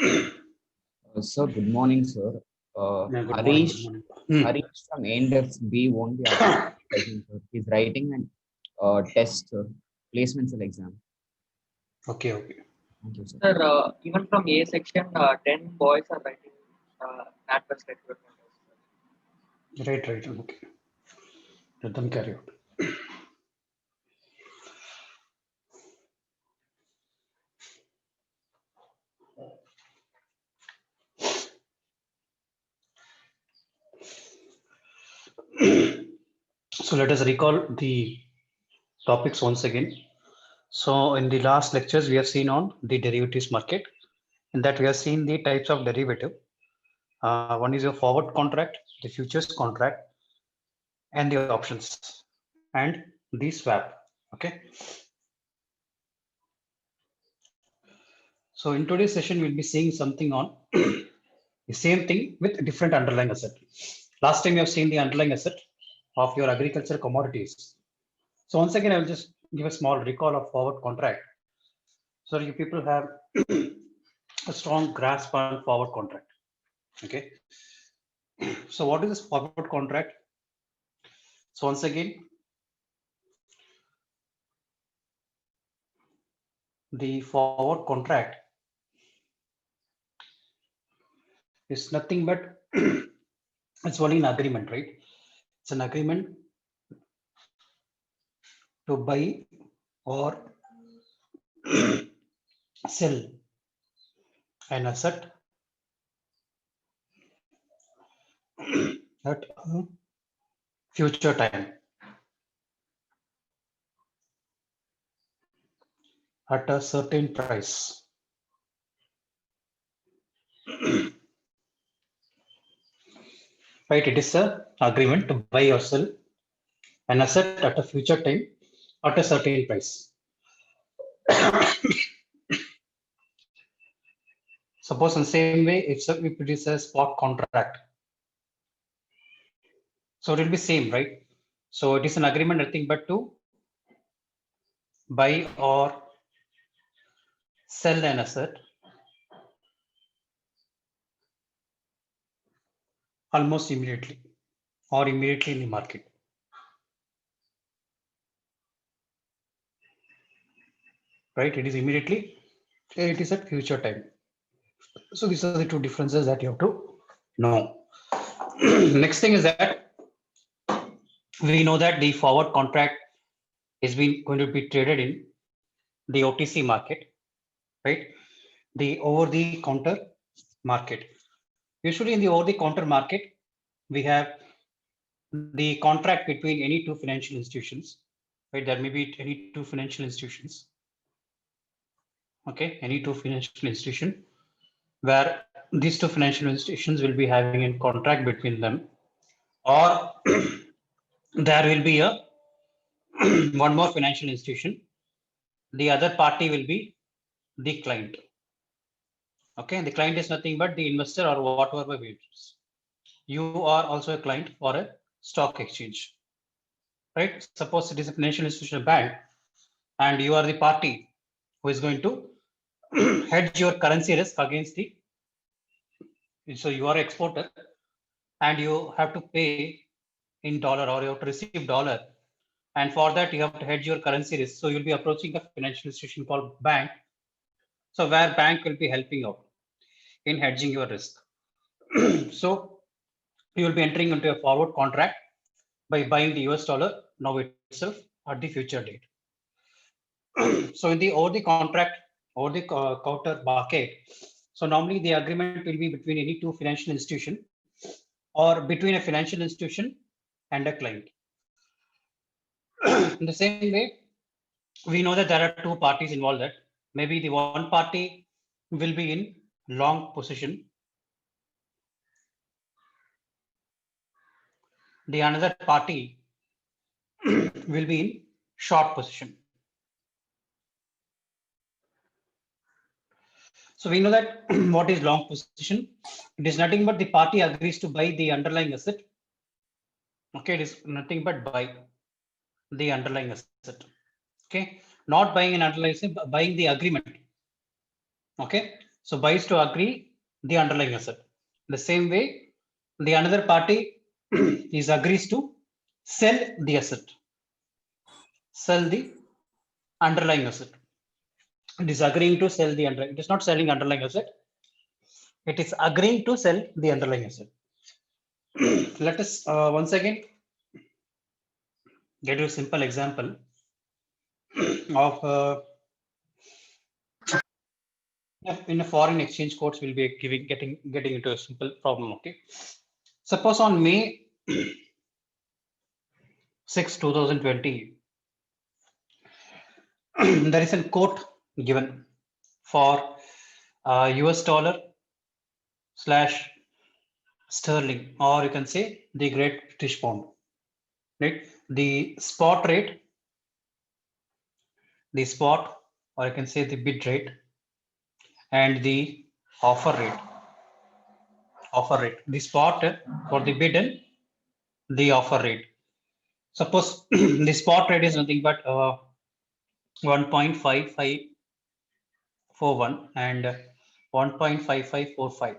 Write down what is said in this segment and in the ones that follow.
Sir, good morning, sir. Yeah, good morning. Harish, Good morning. Hmm. Harish from Index B won't be attending the session, sir. He's writing an test, sir. Placement cell exam. Okay, okay. Thank you, sir. Sir, even from A section, 10 boys are writing adverse recruitment. Right, right. Okay. Let them carry out. So let us recall the topics once again. So in the last lectures, we have seen on the derivatives market. In that, we have seen the types of derivative. One is your forward contract, the futures contract, and the options, and the swap. Okay. So in today's session, we'll be seeing something on the same thing with different underlying asset. Last time you have seen the underlying asset of your agriculture commodities. So once again, I will just give a small recall of forward contract. So you people have a strong grasp on forward contract. Okay. So what is this forward contract? So once again, the forward contract is nothing but it's only an agreement, right? It's an agreement to buy or sell an asset at a future time at a certain price. Right, it is a agreement to buy or sell an asset at a future time at a certain price. Suppose in the same way, if it is a spot contract, so it will be same, right? So it is an agreement, nothing but to buy or sell an asset almost immediately or immediately in the market. Right, it is immediately, it is at future time. So these are the two differences that you have to know. Next thing is that we know that the forward contract is going to be traded in the OTC market, right? The over the counter market. Usually in the over the counter market, we have the contract between any two financial institutions, right? There may be any two financial institutions. Okay, any two financial institution where these two financial institutions will be having a contract between them, or there will be a one more financial institution. The other party will be the client. Okay, the client is nothing but the investor or whatever it is. You are also a client for a stock exchange, right? Suppose it is a financial institution, bank, and you are the party who is going to hedge your currency risk against the. So you are exporter, and you have to pay in dollar or you have to receive dollar, and for that you have to hedge your currency risk. So you'll be approaching a financial institution called bank. So where bank will be helping out in hedging your risk. So you will be entering into a forward contract by buying the US dollar now itself at the future date. So in the over the contract or the counter market, so normally the agreement will be between any two financial institution or between a financial institution and a client. In the same way, we know that there are two parties involved. That maybe the one party will be in long position, the another party will be in short position. So we know that what is long position? It is nothing but the party agrees to buy the underlying asset. Okay, it is nothing but buy the underlying asset. Okay, not buying an underlying asset, but buying the agreement. Okay, So buys to agree the underlying asset. The same way, the another party is agrees to sell the asset, sell the underlying asset. It is agreeing to sell the underlying. It is not selling underlying asset. It is agreeing to sell the underlying asset. Let us once again get you a simple example of in a foreign exchange quotes will be getting into a simple problem. Okay, suppose on May 6, 2020, there is a quote given for US dollar slash sterling, or you can say the Great British Pound. Right, the spot, or you can say the bid rate, and the offer rate. The spot for the bid and the offer rate. Suppose the spot rate is nothing but 1.5541 and 1.5545.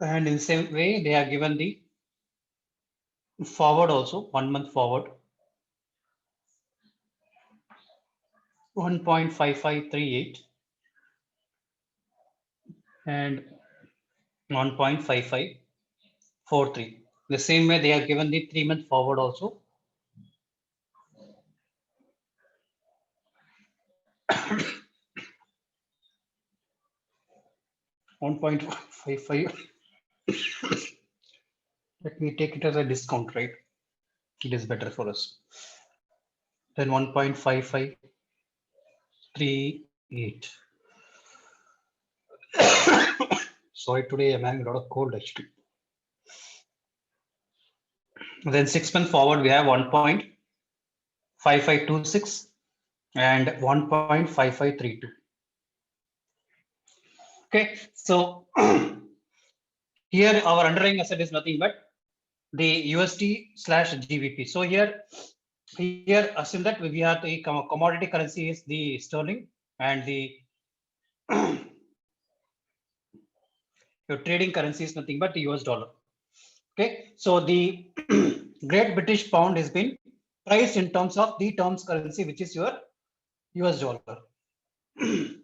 And in the same way, they are given the forward also, 1 month forward, 1.5538 and 1.5543. The same way, they are given the 3 month forward also. $1.55. Let me take it as a discount rate. It is better for us. Then 1.5538. Sorry, today I'm having a lot of cold actually. Then 6 month forward, we have 1.5526 and 1.5532. Okay, so here our underlying asset is nothing but the USD slash GBP. So here assume that we have the commodity currency is the sterling, and the your trading currency is nothing but the US dollar. Okay, so the Great British Pound has been priced in terms of the terms currency, which is your US dollar.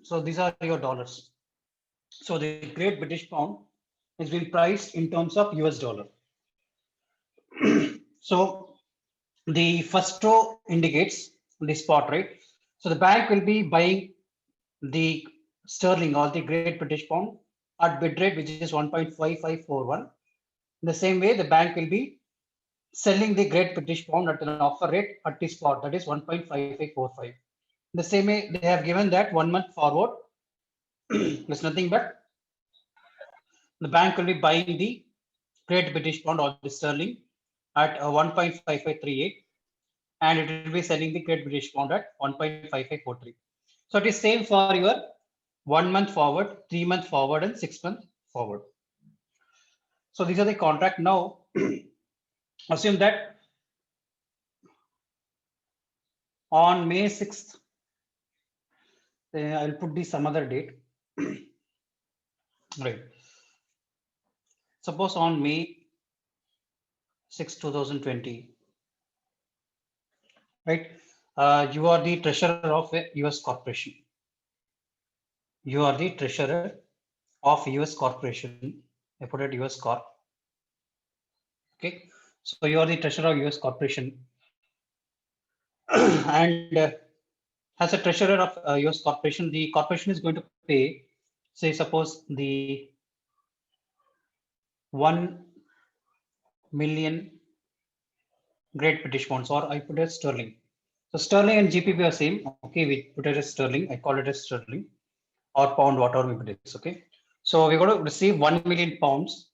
So these are your dollars. So the Great British Pound has been priced in terms of US dollar. So the first row indicates the spot rate. So the bank will be buying the sterling or the Great British Pound at bid rate, which is 1.5541. In the same way, the bank will be selling the Great British Pound at an offer rate at the spot, that is 1.5545. The same way, they have given that 1 month forward. There's nothing but the bank will be buying the Great British Pound or the sterling at 1.5538, and it will be selling the Great British Pound at 1.5543. So it is same for your 1 month forward, 3 month forward, and 6 month forward. So these are the contract. Now assume that on May 6th, I'll put this some other date. Right. Suppose on May 6, 2020, right? You are the treasurer of a US corporation. You are the treasurer of US corporation. I put it US Corp. Okay. So you are the treasurer of US corporation. And as a treasurer of US corporation, the corporation is going to pay, say, suppose the 1 million Great British Pounds, or I put it as sterling. So sterling and GBP are same. Okay, we put it as sterling. I call it as sterling or pound, whatever we put it. Okay. So we're going to receive 1 million pounds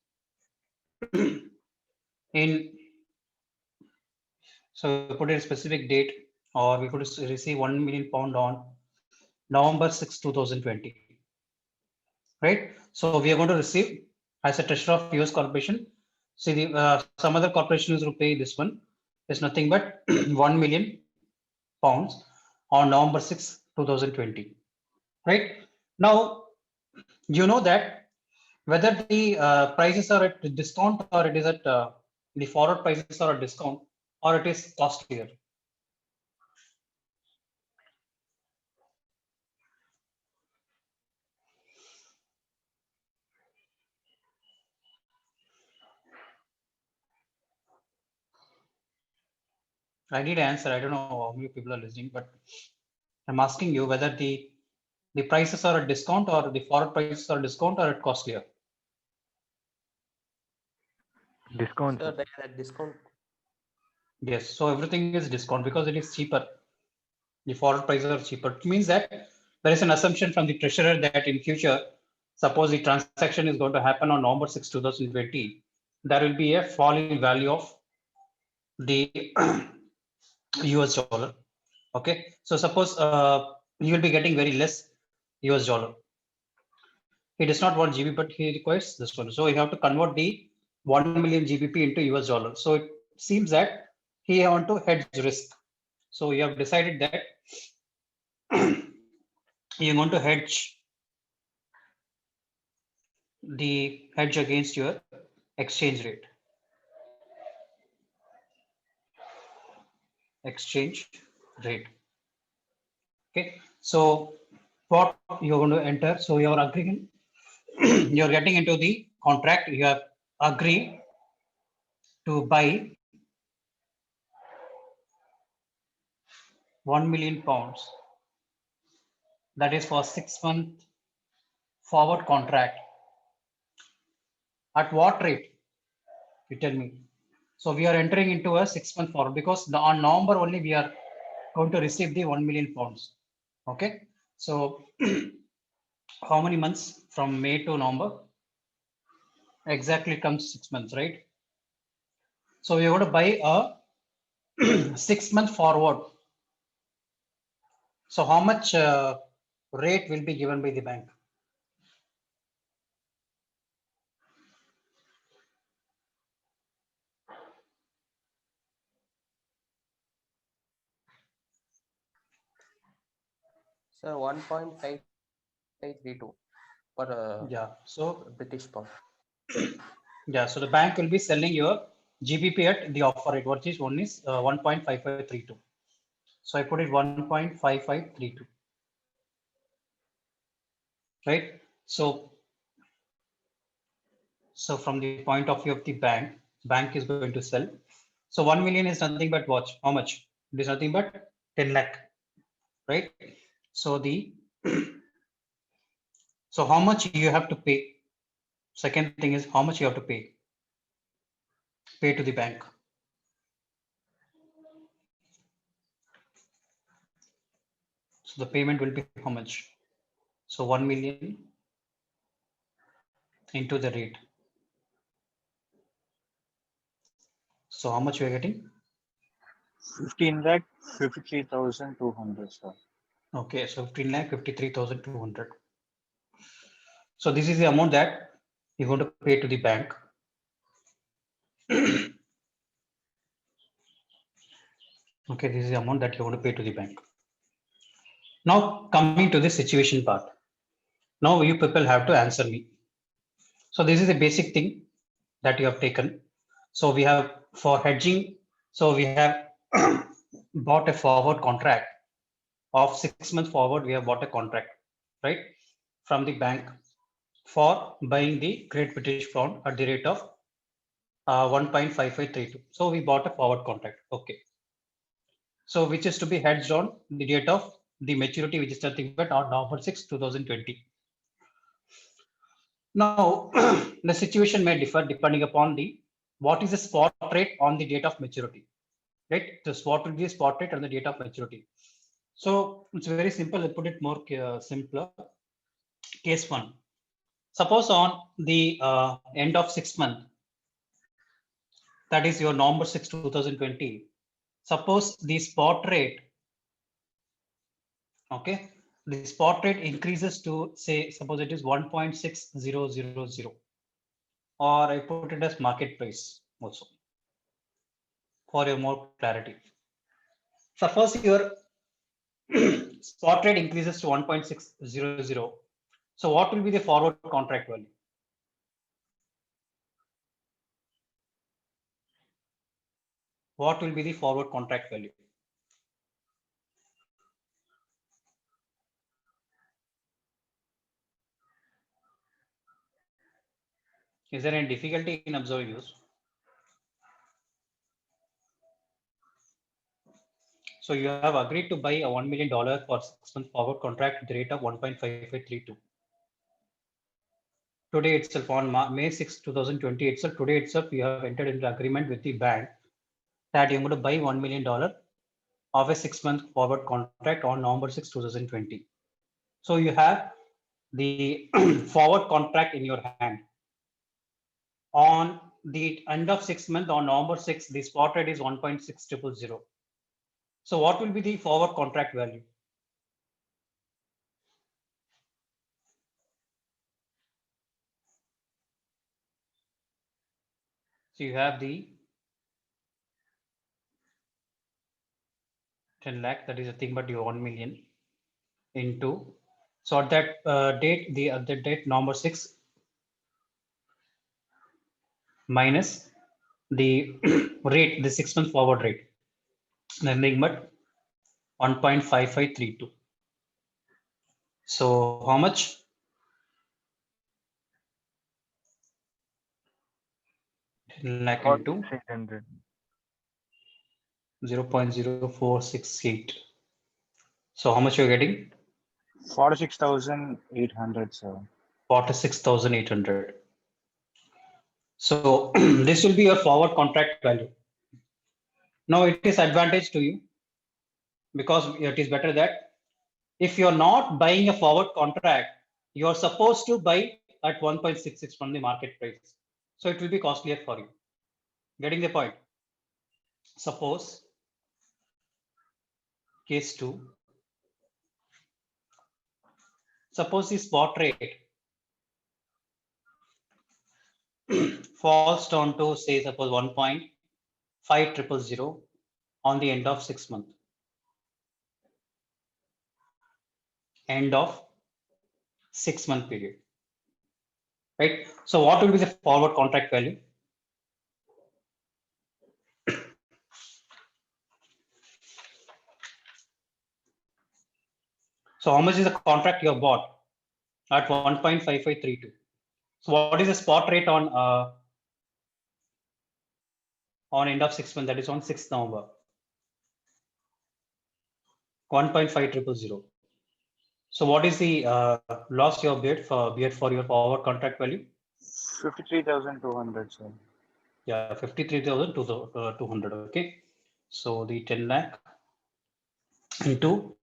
in. So we put a specific date, or we could receive 1 million pound on November 6, 2020. Right. So we are going to receive as a treasurer of US corporation. See, the some other corporations will pay this one. It's nothing but 1 million pounds on November 6, 2020. Right. Now you know that whether the prices are at discount or it is at the forward prices are at discount or it is costlier. I need an answer. I don't know how many people are listening, but I'm asking you whether the prices are at discount or the forward prices are discount or at costlier. Discount, Sir, sir. they are at discount. Yes, so everything is discount because it is cheaper. The forward prices are cheaper. It means that there is an assumption from the treasurer that in future, suppose the transaction is going to happen on November 6, 2020, there will be a fall in value of the US dollar. Okay, so suppose you will be getting very less US dollar. He does not want GB, but he requires this one. So you have to convert the 1 million GBP into US dollar. So it seems that he want to hedge risk. So you have decided that you want to hedge the hedge against your exchange rate. Exchange rate. Okay, so what you're going to enter? So you're agreeing, you're getting into the contract. You have agreed to buy 1 million pounds. That is for 6-month forward contract. At what rate? You tell me. So we are entering into a 6-month forward because on November only we are going to receive the 1 million pounds. Okay. So how many months from May to November? Exactly comes 6 months, right? So we are going to buy a 6-month forward. So how much rate will be given by the bank? Sir, 1.5532 per Yeah. So British pound. yeah. So the bank will be selling your GBP at the offer rate. What is one is 1.5532. So I put it 1.5532. Right. So from the point of view of the bank is going to sell. So 1 million is nothing but watch how much? It is nothing but 10 lakh, right? So so how much you have to pay? Second thing is how much you have to pay to the bank. So the payment will be how much? So 1 million into the rate. So how much you are getting? 15,53,200, sir. Okay, so 15,53,200. So this is the amount that you're going to pay to the bank. Okay, this is the amount that you're going to pay to the bank. Now coming to the situation part. Now you people have to answer me. So this is a basic thing that you have taken. So we have for hedging. So we have bought a forward contract of 6 months forward. We have bought a contract, right, from the bank for buying the Great British pound at the rate of 1.5532. So we bought a forward contract. Okay. So which is to be hedged on the date of the maturity, which is nothing but on November 6, 2020. Now, the situation may differ depending upon what is the spot rate on the date of maturity, right? The spot will be a spot rate on the date of maturity. So it's very simple. I put it more simpler. Case one. Suppose on the end of 6 month, that is your November 6, 2020. Suppose the spot rate, okay, the spot rate increases to say, suppose it is 1.6000, or I put it as market price also for your more clarity. Suppose your spot rate increases to 1.600. So what will be the forward contract value? What will be the forward contract value? Is there any difficulty in observing this? So you have agreed to buy a $1 million for 6-month forward contract at the rate of 1.5532. Today itself, on May 6, 2020 itself, today itself, you have entered into agreement with the bank that you're going to buy $1 million of a 6-month forward contract on November 6, 2020. So you have the forward contract in your hand. On the end of 6 months, on November 6, the spot rate is 1.6000. So what will be the forward contract value? So you have the 10 lakh, that is a thing, but you 1 million into, so at that date, the date November 6 minus the rate, the 6-month forward rate, nothing but 1.5532. So how much? 10 lakh into 600. 0.0468. So how much you're getting? 46,800, sir. 46,800. So this will be your forward contract value. Now it is advantage to you because it is better that if you're not buying a forward contract, you're supposed to buy at 1.66 from the market price. So it will be costlier for you. Getting the point? Suppose case 2. Suppose the spot rate falls down to, say, suppose 1.5000 on the end of 6 months. End of 6-month period. Right? So what will be the forward contract value? So how much is the contract you have bought? At 1.5532. So what is the spot rate on end of 6 months? That is on 6th November. 1.5000. So what is the loss you have bid for your forward contract value? 53,200, sir. Yeah, 53,200. Okay. So the 10 lakh into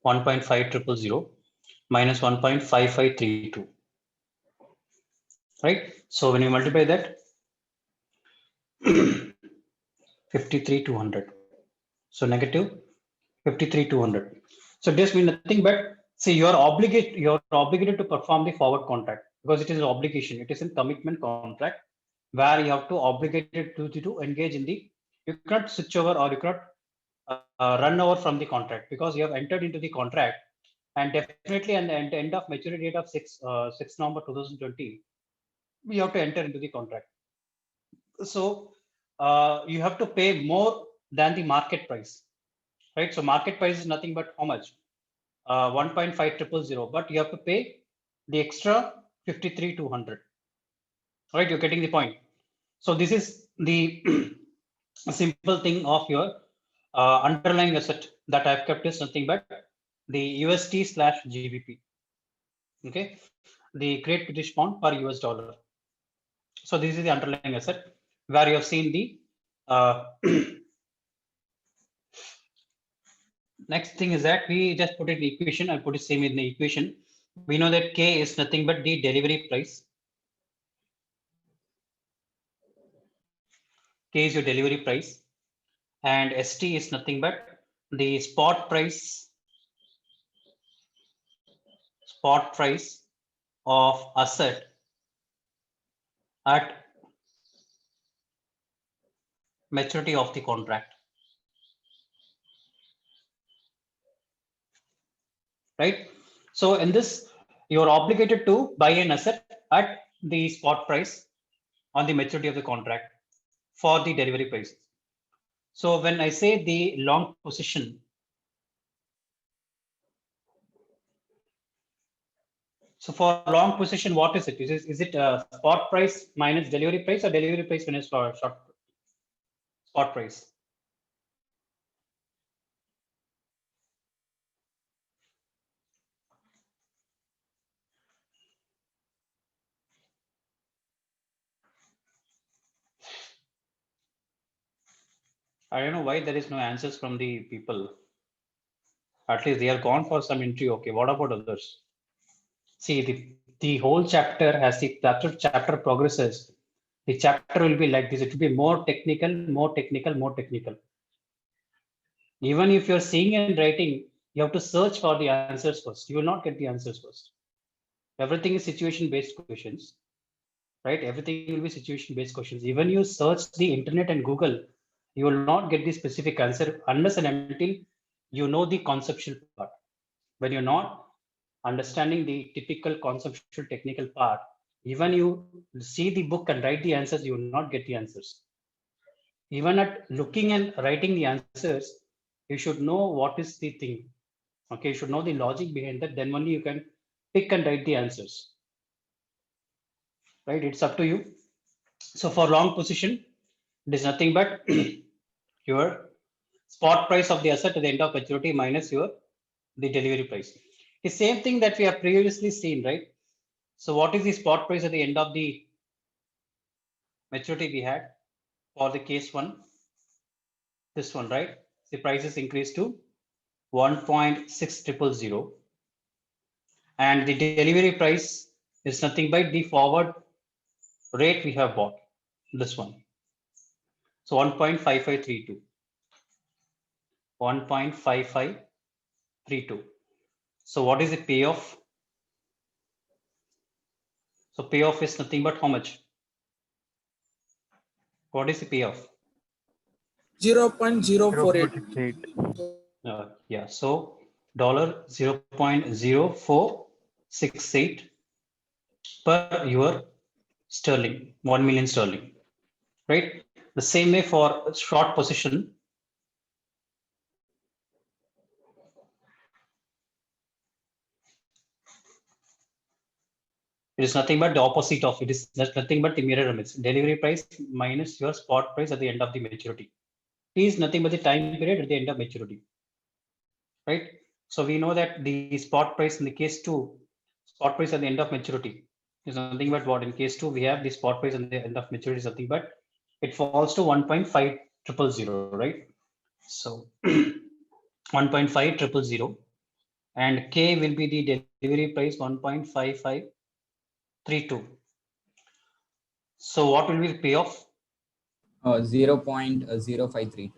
1.5000 minus 1.5532. Right. So when you multiply that, 53,200. So negative 53,200. So this means nothing but, see, you're obligated to perform the forward contract because it is an obligation. It is a commitment contract where you have to obligated to engage in the, you cannot switch over or you cannot run over from the contract because you have entered into the contract, and definitely at the end of maturity date of 6 November 2020, we have to enter into the contract. So you have to pay more than the market price, right? So market price is nothing but how much? 1.5000, but you have to pay the extra 53,200. Right? You're getting the point. So this is the simple thing of your underlying asset that I've kept is nothing but the USD/GBP. Okay, the Great British Pound per US dollar. So this is the underlying asset where you have seen the next thing is that we just put it in the equation. I'll put it same in the equation. We know that K is nothing but the delivery price. K is your delivery price, and ST is nothing but the spot price of asset at maturity of the contract. Right? So in this, you are obligated to buy an asset at the spot price on the maturity of the contract for the delivery prices. So when I say the long position, so for long position, what is it? Is it spot price minus delivery price or delivery price minus short spot price? I don't know why there is no answers from the people. At least they are gone for some entry. Okay, what about others? See, the whole chapter as the chapter progresses, the chapter will be like this. It will be more technical, more technical, more technical. Even if you're seeing and writing, you have to search for the answers first. You will not get the answers first. Everything is situation-based questions, right? Everything will be situation-based questions. Even you search the internet and Google, you will not get the specific answer unless and until you know the conceptual part. When you're not understanding the typical conceptual technical part, even you see the book and write the answers, you will not get the answers. Even at looking and writing the answers, you should know what is the thing. Okay, you should know the logic behind that. Then only you can pick and write the answers. Right? It's up to you. So for long position, it is nothing but your spot price of the asset at the end of maturity minus your the delivery price. The same thing that we have previously seen, right? So what is the spot price at the end of the maturity we had for the case one? This one, right? The prices increased to 1.6000, and the delivery price is nothing but the forward rate we have bought, this one. So 1.5532. 1.5532. So what is the payoff? So payoff is nothing but how much? What is the payoff? 0.048. 0.68. Yeah, so $0.0468 per your sterling, 1 million sterling, right? The same way for short position. It is nothing but the opposite of it. Is nothing but the mirror image. Delivery price minus your spot price at the end of the maturity. T is nothing but the time period at the end of maturity, right? So we know that the spot price in the case two, spot price at the end of maturity is nothing but what in case two we have the spot price at the end of maturity is nothing but it falls to 1.5000, right? So 1.5000, and K will be the delivery price 1.5532. So what will be the payoff? 0.0532.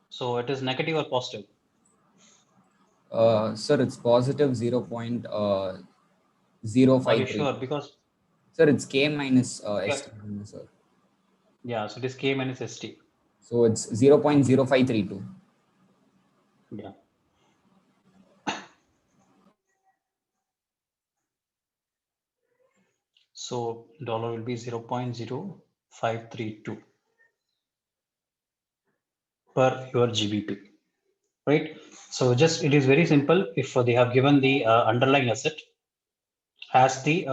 So it is negative or positive? Sir, it's positive 0.0532. Are you sure? Because Sir, it's K minus yeah, ST, sir. yeah, so it is K minus ST. So it's 0.0532. Yeah. So dollar will be 0.0532 per your GBP, right? So just it is very simple. If they have given the underlying asset as the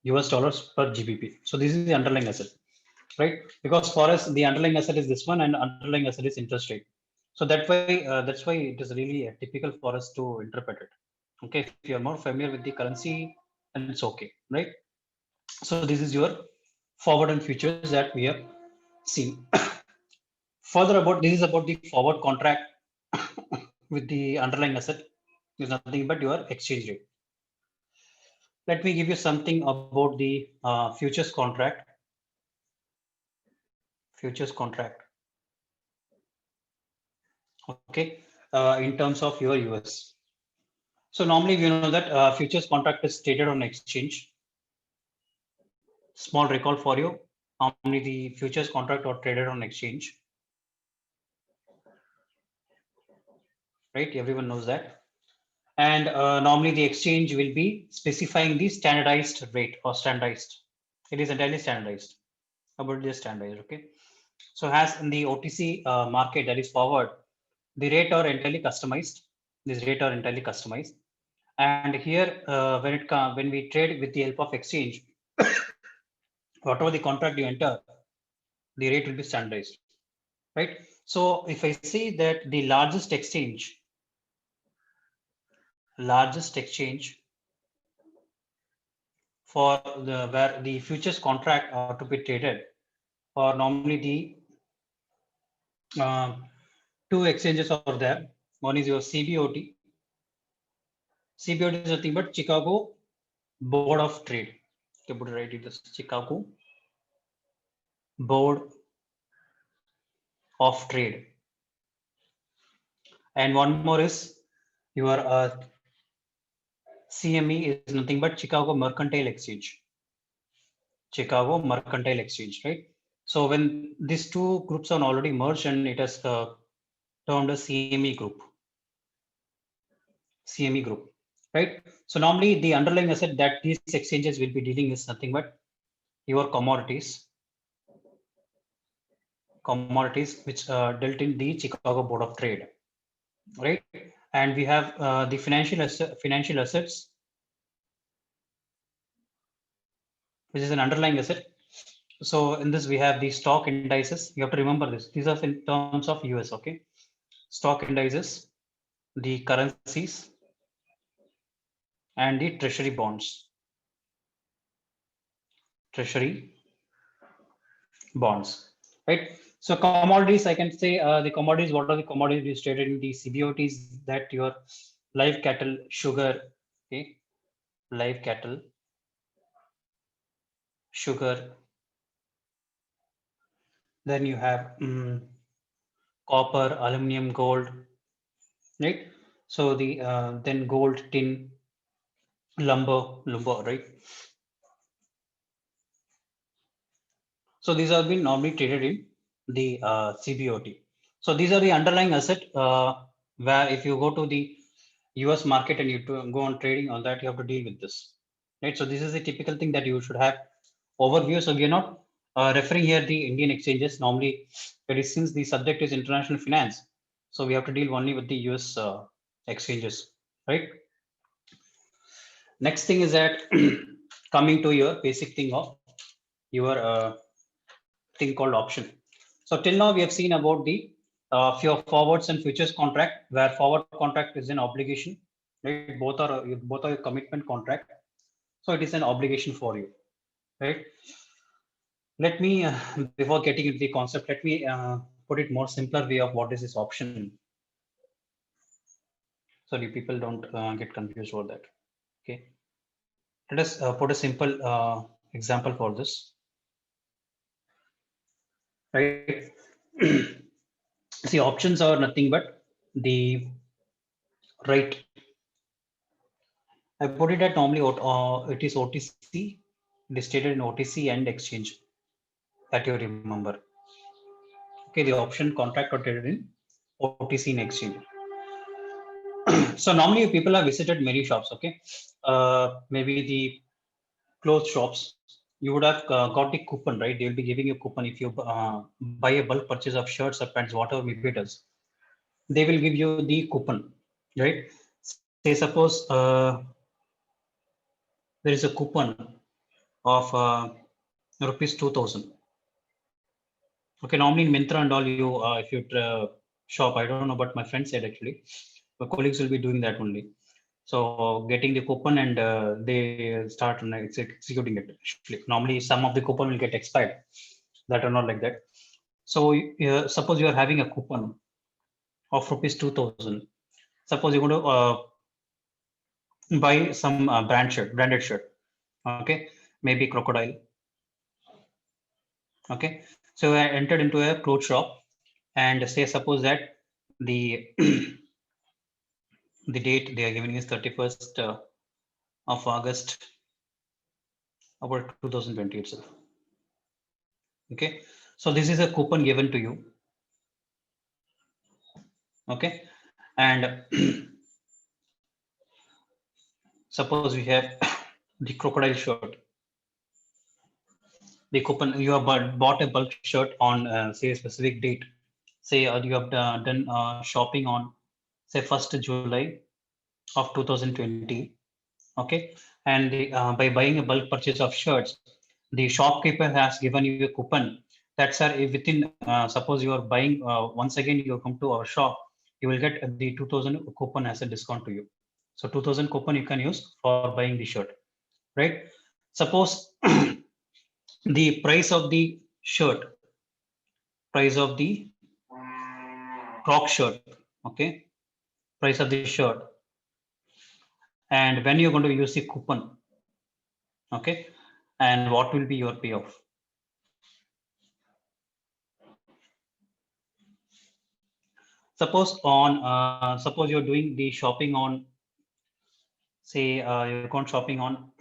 US dollars per GBP, so this is the underlying asset, right? Because for us the underlying asset is this one, and underlying asset is interest rate. So that's why it is really typical for us to interpret it. Okay, if you are more familiar with the currency, then it's okay, right? So this is your forward and futures that we have seen. Further about this is about the forward contract with the underlying asset is nothing but your exchange rate. Let me give you something about the futures contract. Futures contract. Okay, in terms of your US. So normally we know that futures contract is traded on exchange. Small recall for you. How many the futures contract are traded on exchange? Right, everyone knows that. And normally the exchange will be specifying the standardized rate or standardized. It is entirely standardized. About just standardized, okay. So as in the OTC market, that is forward, the rate are entirely customized. These rate are entirely customized. And here, when we trade with the help of exchange, whatever the contract you enter, the rate will be standardized, right? So if I see that the largest exchange for the where the futures contract are to be traded, or normally the two exchanges are there. One is your CBOT. CBOT is nothing but Chicago Board of Trade. Okay, put it right in this Chicago Board of Trade. And one more is your CME is nothing but Chicago Mercantile Exchange. Chicago Mercantile Exchange, right? So when these two groups are already merged and it has termed as CME group. CME group, right? So normally the underlying asset that these exchanges will be dealing is nothing but your commodities which dealt in the Chicago Board of Trade, right? And we have the financial assets, which is an underlying asset. So in this we have the stock indices. You have to remember this. These are in terms of US, okay? Stock indices, the currencies, and the treasury bonds. Treasury bonds, right? So commodities, I can say the commodities, what are the commodities traded in the CBOTs? That your live cattle, sugar, okay? Live cattle, sugar. Then you have copper, aluminum, gold, right? So the then gold, tin, lumber, right? So these are being normally traded in the CBOT. So these are the underlying asset where if you go to the US market and you go on trading on that, you have to deal with this, right? So this is a typical thing that you should have overview. So we are not referring here the Indian exchanges. Normally, that is since the subject is international finance, so we have to deal only with the US exchanges, right? Next thing is that coming to your basic thing of your thing called option. So till now we have seen about the few forwards and futures contract, where forward contract is an obligation, right? Both are a commitment contract, so it is an obligation for you, right? Let me before getting into the concept, let me put it more simpler way of what is this option, so the people don't get confused over that. Okay, let us put a simple example for this, right? See, options are nothing but the right. I put it at normally it is OTC. It is stated in OTC and exchange, that you remember. Okay, the option contract are traded in OTC and exchange. So normally people have visited many shops. Okay, maybe the clothes shops. You would have got the coupon, right? They will be giving you a coupon if you buy a bulk purchase of shirts or pants, whatever maybe it is. They will give you the coupon, right? Say suppose there is a coupon of rupees 2000. Okay, normally in Myntra and all, you if you shop, I don't know, but my friend said actually, my colleagues will be doing that only. So getting the coupon and they start executing it. Actually, normally some of the coupon will get expired, that are not like that. So suppose you are having a coupon of rupees 2000. Suppose you want to buy some branded shirt. Okay, maybe Crocodile. Okay, so I entered into a clothes shop and say suppose that the the date they are giving is 31st of August about 2020 itself. Okay, so this is a coupon given to you. Okay, and Suppose we have the crocodile shirt. The coupon, you have bought a bulk shirt on say a specific date. Say you have done shopping on say 1st July of 2020. Okay, and by buying a bulk purchase of shirts, the shopkeeper has given you a coupon. That's within suppose you are buying once again you come to our shop, you will get the 2000 coupon as a discount to you. So 2000 coupon you can use for buying the shirt, right? Suppose the price of the shirt, price of the croc shirt, okay, price of the shirt, and when you're going to use the coupon, okay, and what will be your payoff? Suppose you're doing the shopping on say you're gone shopping on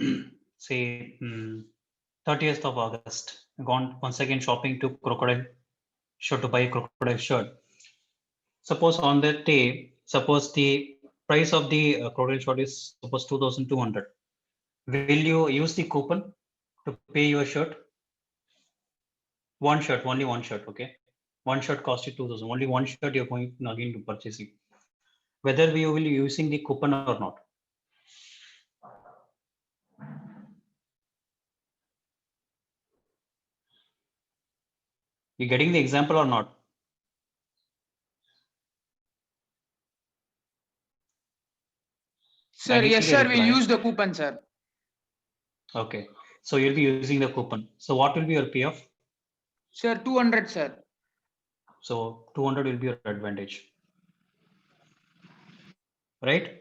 say 30th of August. You've gone once again shopping to crocodile shirt to buy a crocodile shirt. Suppose on that day, suppose the price of the crocodile shirt is suppose 2,200. Will you use the coupon to pay your shirt? One shirt, only one shirt, okay? One shirt cost you 2,000. Only one shirt you're going again to purchase it. Whether you will be using the coupon or not. You getting the example or not? Sir, yes, sir, we'll use the coupon, sir. Okay, so you'll be using the coupon. So what will be your payoff? Sir, 200, sir. So 200 will be your advantage, right?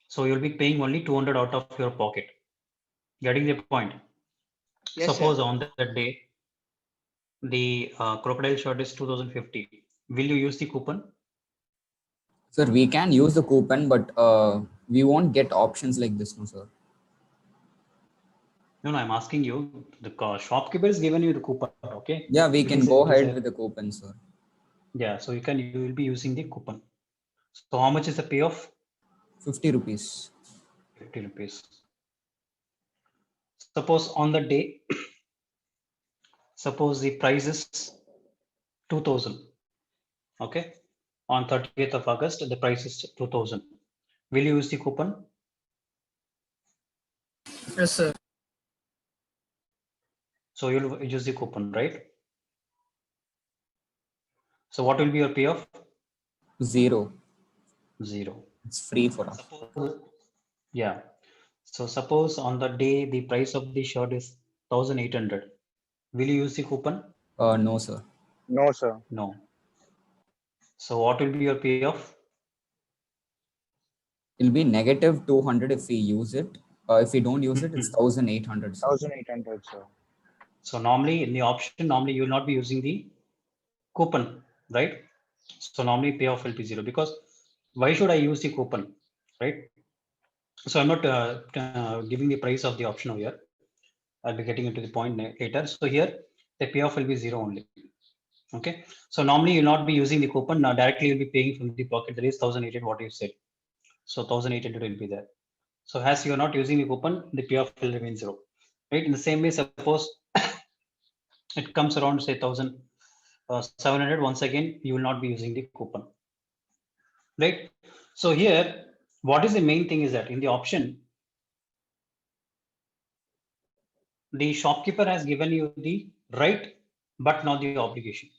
So you'll be paying only 200 out of your pocket. Getting the point? Yes, Suppose sir. on that day, the crocodile shirt is 2050. Will you use the coupon? Sir, we can use the coupon, but we won't get options like this, no, sir. No, I'm asking you. The shopkeeper is given you the coupon, okay? Yeah, we can go ahead with the coupon, sir. Yeah, so you will be using the coupon. So how much is the payoff? 50 rupees. 50 rupees. Suppose on the day, suppose the price is 2000. Okay. On 30th of August, the price is 2000. Will you use the coupon? Yes, sir. So you'll use the coupon, right? So what will be your payoff? 0. 0. It's free for us. Yeah. So suppose on the day the price of the shirt is 1800. Will you use the coupon? No, sir. No, sir. No. So what will be your payoff? It'll be negative 200 if we use it. If we don't use it, it's 1800. Sir. 1800, sir. So normally in the option, normally you will not be using the coupon, right? So normally payoff will be 0 because why should I use the coupon, right? So I'm not giving the price of the option over here. I'll be getting into the point later. So here the payoff will be 0 only. Okay. So normally you'll not be using the coupon. Now directly you'll be paying from the pocket. There is 1800 what you said. So 1800 will be there. So as you are not using the coupon, the payoff will remain 0. Right. In the same way, suppose it comes around say 1700. Once again, you will not be using the coupon. Right. So here, what is the main thing is that in the option, the shopkeeper has given you the right, but not the obligation.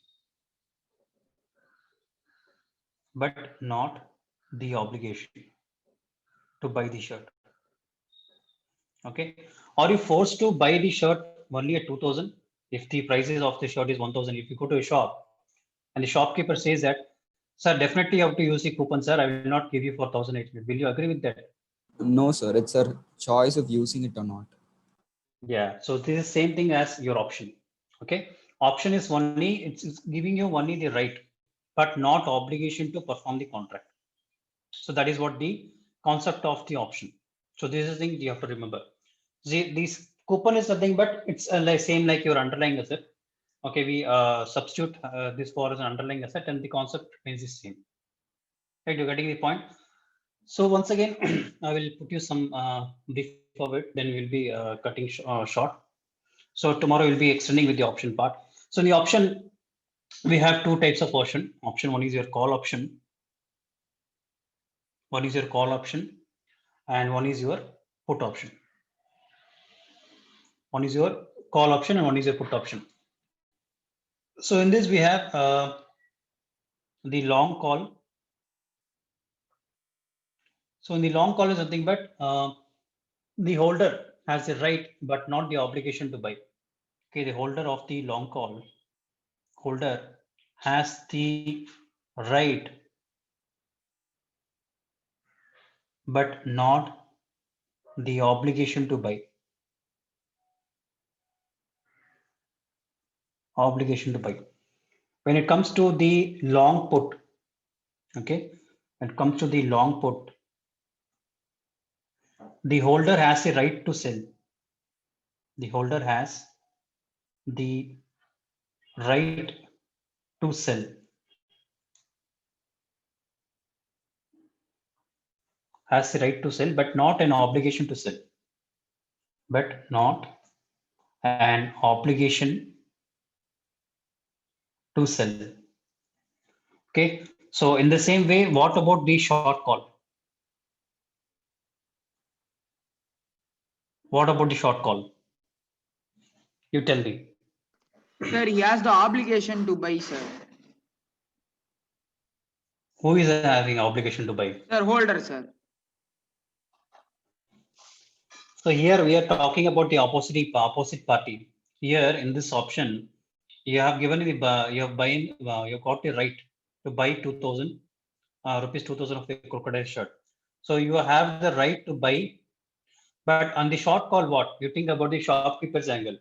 But not the obligation to buy the shirt. Okay. Are you forced to buy the shirt only at 2000? If the prices of the shirt is 1000, if you go to a shop and the shopkeeper says that, sir, definitely you have to use the coupon, sir. I will not give you for 1800. Will you agree with that? No, sir. It's a choice of using it or not. Yeah. So this is same thing as your option. Okay. Option is only, it's giving you only the right, but not obligation to perform the contract. So that is what the concept of the option. So this is the thing you have to remember. See, this coupon is nothing but it's like same like your underlying asset. Okay, we substitute this for as an underlying asset and the concept remains the same. Right, you're getting the point. So once again, I will put you some brief of it, then we'll be cutting short. So tomorrow we'll be extending with the option part. So in the option, we have two types of option. Option one is your call option. One is your call option, and one is your put option. One is your call option and one is your put option. So in this we have the long call. So in the long call is nothing but the holder has the right but not the obligation to buy. Okay, the holder of the long call holder has the right but not the obligation to buy. Obligation to buy. When it comes to the long put, okay, when it comes to the long put, the holder has the right to sell. The holder has the right to sell. Has the right to sell, but not an obligation to sell. But not an obligation to sell. Okay, so in the same way, what about the short call? What about the short call? You tell me. Sir, he has the obligation to buy, sir. Who is having obligation to buy? Sir, holder, sir. So here we are talking about the opposite party. Here in this option, you have given the you have buying you got the right to buy 2000 rupees 2000 of the crocodile shirt. So you have the right to buy, but on the short call, what you think about the shopkeeper's angle?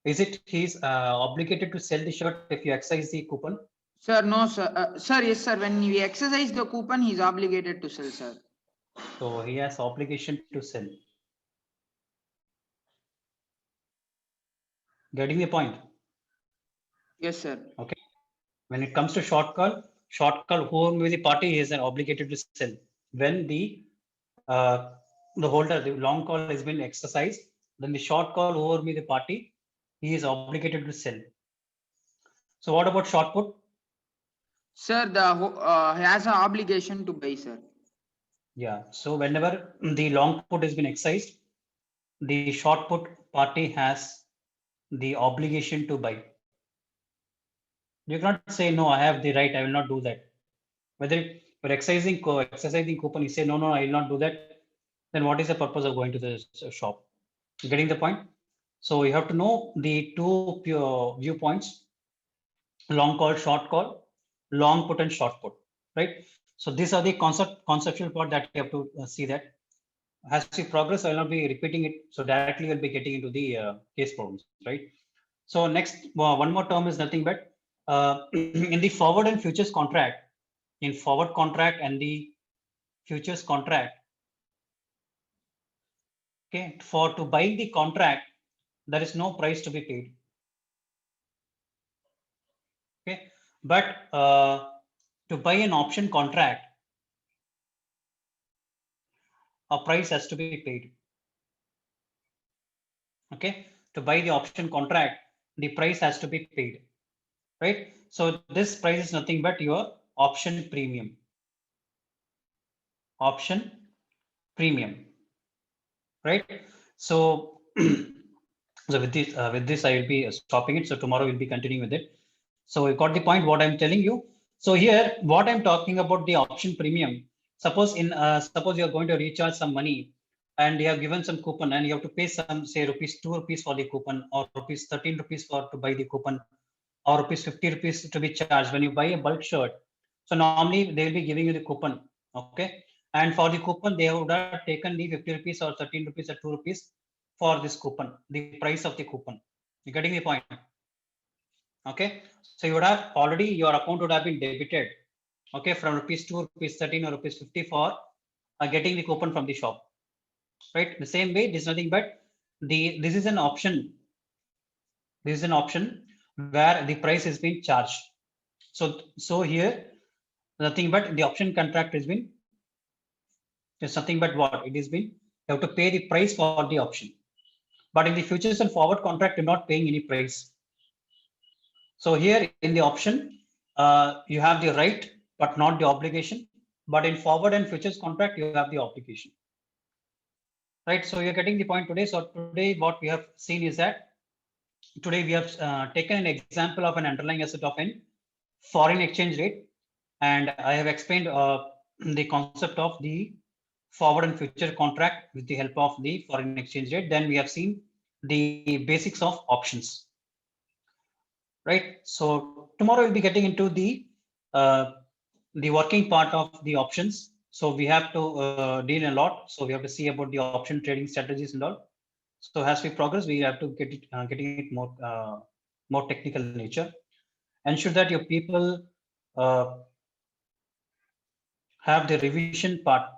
Is it he's obligated to sell the shirt if you exercise the coupon? Sir, no, sir. Sir, yes, sir. When we exercise the coupon, he is obligated to sell, sir. So he has obligation to sell. Getting the point? Yes, sir. Okay. When it comes to short call, who may the party is obligated to sell. When the holder, the long call has been exercised, then the short call whoever may the party, he is obligated to sell. So what about short put? Sir, he has an obligation to buy, sir. Yeah. So whenever the long put has been exercised, the short put party has the obligation to buy. You cannot say no, I have the right, I will not do that. Whether you're exercising coupon, you say no, I will not do that. Then what is the purpose of going to the shop? You're getting the point? So you have to know the two viewpoints: long call, short call, long put and short put, right? So these are the conceptual part that you have to see that. As we progress, I will not be repeating it. So directly we'll be getting into the case problems, right? So next, one more term is nothing but in the forward and futures contract, in forward contract and the futures contract, okay, for to buy the contract, there is no price to be paid. Okay, but to buy an option contract, a price has to be paid. Okay, to buy the option contract, the price has to be paid, right? So this price is nothing but your option premium. Option premium, right? So, so with this I will be stopping it. So tomorrow we'll be continuing with it. So you got the point what I'm telling you. So here, what I'm talking about the option premium. Suppose suppose you're going to recharge some money and you have given some coupon and you have to pay some, say ₹2 for the coupon, or ₹13 for to buy the coupon, or ₹50 to be charged when you buy a bulk shirt. So normally they will be giving you the coupon, okay? And for the coupon, they would have taken the ₹50 or ₹13 or ₹2 for this coupon, the price of the coupon. You're getting the point? Okay, so you would have already, your account would have been debited, okay, from ₹2, ₹13 or ₹50 for getting the coupon from the shop, right? The same way, this is nothing but this is an option. This is an option where the price has been charged. So here nothing but the option contract has been It's nothing but what it is been. You have to pay the price for the option. But in the futures and forward contract, you're not paying any price. So here in the option, you have the right, but not the obligation. But in forward and futures contract, you have the obligation. Right. So you're getting the point today. So today, what we have seen is that today we have taken an example of an underlying asset of an foreign exchange rate, and I have explained the concept of the forward and future contract with the help of the foreign exchange rate. Then we have seen the basics of options. Right. So tomorrow we'll be getting into the working part of the options. So we have to deal a lot. So we have to see about the option trading strategies and all. So as we progress, we have to get it getting it more technical nature. Ensure that your people have the revision part